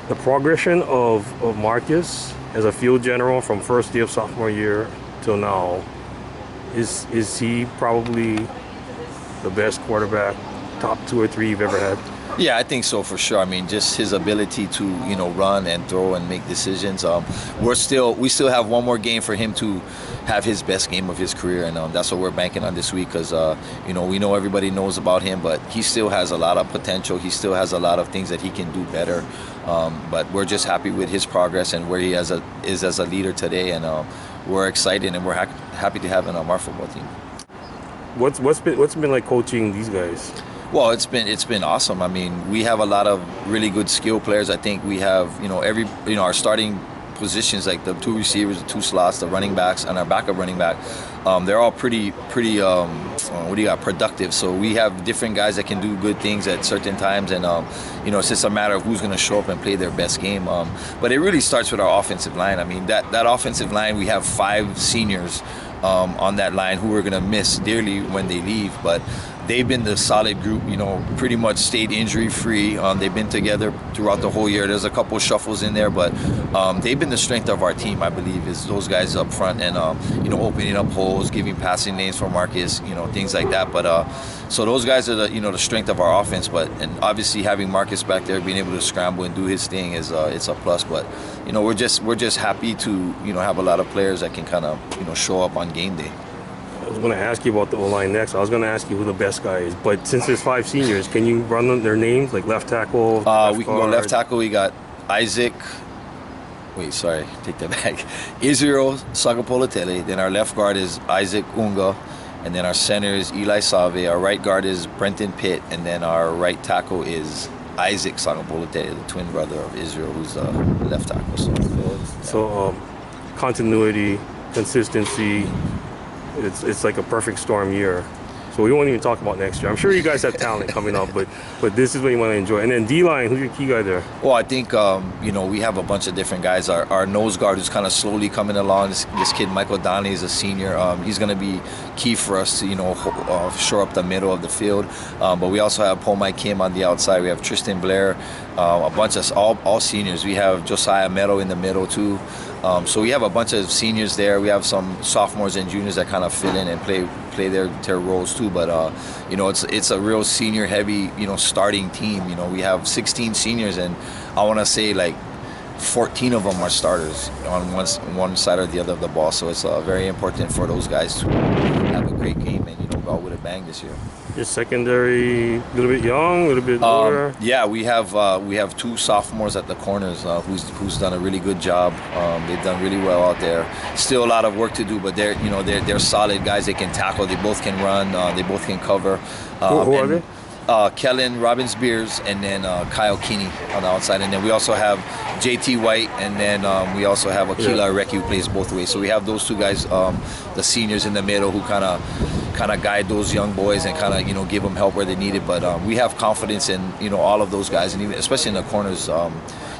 The progression of Marcus as a field general from first day of sophomore year till now, is he probably the best quarterback, top 2 or 3 you've ever had? Yeah, I think so for sure. I mean, just his ability to run and throw and make decisions. We still have one more game for him to have his best game of his career, and that's what we're banking on this week because we know everybody knows about him, but he still has a lot of potential. He still has a lot of things that he can do better. But we're just happy with his progress and where he is as a leader today, and we're excited and we're happy to have him on our football team. What's been like coaching these guys? Well, it's been awesome. I mean, we have a lot of really good skill players. I think we have our starting positions, like the 2 receivers, the 2 slots, the running backs, and our backup running back. They're all pretty productive. So we have different guys that can do good things at certain times, and it's just a matter of who's going to show up and play their best game. But it really starts with our offensive line. I mean, that offensive line, we have 5 seniors on that line who we're going to miss dearly when they leave, but they've been the solid group, pretty much stayed injury-free. They've been together throughout the whole year. There's a couple of shuffles in there, but they've been the strength of our team, I believe, is those guys up front and, opening up holes, giving passing lanes for Marcus, things like that. But so those guys are the strength of our offense. And obviously having Marcus back there, being able to scramble and do his thing it's a plus. But, we're just happy to, have a lot of players that can kind of, show up on game day. I was going to ask you about the O-line next. I was going to ask you who the best guy is. But since there's 5 seniors, can you run their names, like left tackle? We can go left tackle. We got Isaac. Wait, sorry. Take that back. Israel Sagapolatele. Then our left guard is Isaac Unga. And then our center is Eli Save. Our right guard is Brenton Pitt. And then our right tackle is Isaac Sagapolatele, the twin brother of Israel, who's left tackle. So continuity, consistency. It's like a perfect storm year. So we won't even talk about next year. I'm sure you guys have talent coming up, but this is what you want to enjoy. And then D-line, who's your key guy there? Well, I think, we have a bunch of different guys. Our nose guard is kind of slowly coming along. This kid, Michael Donnelly, is a senior. He's going to be key for us to, shore up the middle of the field. But we also have Paul Mike Kim on the outside. We have Tristan Blair, a bunch of all seniors. We have Josiah Meadow in the middle, too. So we have a bunch of seniors there. We have some sophomores and juniors that kind of fill in and play their roles too. But it's a real senior heavy starting team. We have 16 seniors, and I want to say like 14 of them are starters on one side or the other of the ball. So it's very important for those guys to have a great game and go out with a bang this year. Your secondary, a little bit young, a little bit older. Yeah, we have 2 sophomores at the corners who's done a really good job. They've done really well out there. Still a lot of work to do, but they're solid guys. They can tackle. They both can run. They both can cover. Who are they? Kellen Robbins Beers, and then Kyle Keeney on the outside, and then we also have JT White, and then we also have Akila Areki, who plays both ways. So we have those 2 guys, the seniors in the middle, who kind of guide those young boys and kind of give them help where they need it. But we have confidence in all of those guys, and even especially in the corners.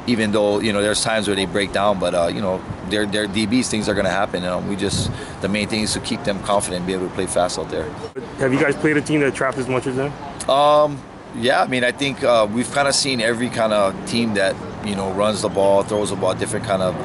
Even though there's times where they break down, but they're DBs, things are going to happen. The main thing is to keep them confident and be able to play fast out there. Have you guys played a team that trapped as much as them? Yeah, I mean, I think we've kind of seen every kind of team that runs the ball, throws the ball, different kind of.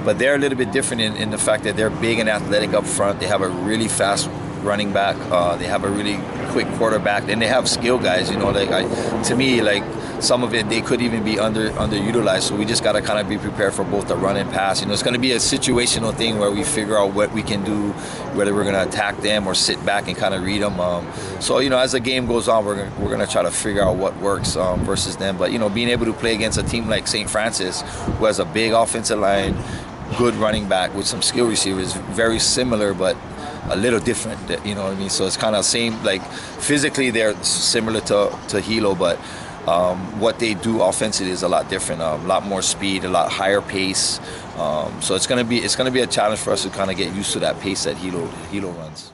But they're a little bit different in the fact that they're big and athletic up front. They have a really fast running back. They have a really quick quarterback, and they have skill guys. To me, some of it they could even be underutilized. So we just got to kind of be prepared for both the run and pass. It's going to be a situational thing where we figure out what we can do, whether we're going to attack them or sit back and kind of read them. So as the game goes on, we're going to try to figure out what works versus them. But being able to play against a team like St. Francis, who has a big offensive line, good running back with some skill receivers, very similar, but a little different, So it's kind of same, physically they're similar to Hilo, but what they do offensively is a lot different, a lot more speed, a lot higher pace. So it's gonna be a challenge for us to kind of get used to that pace that Hilo runs.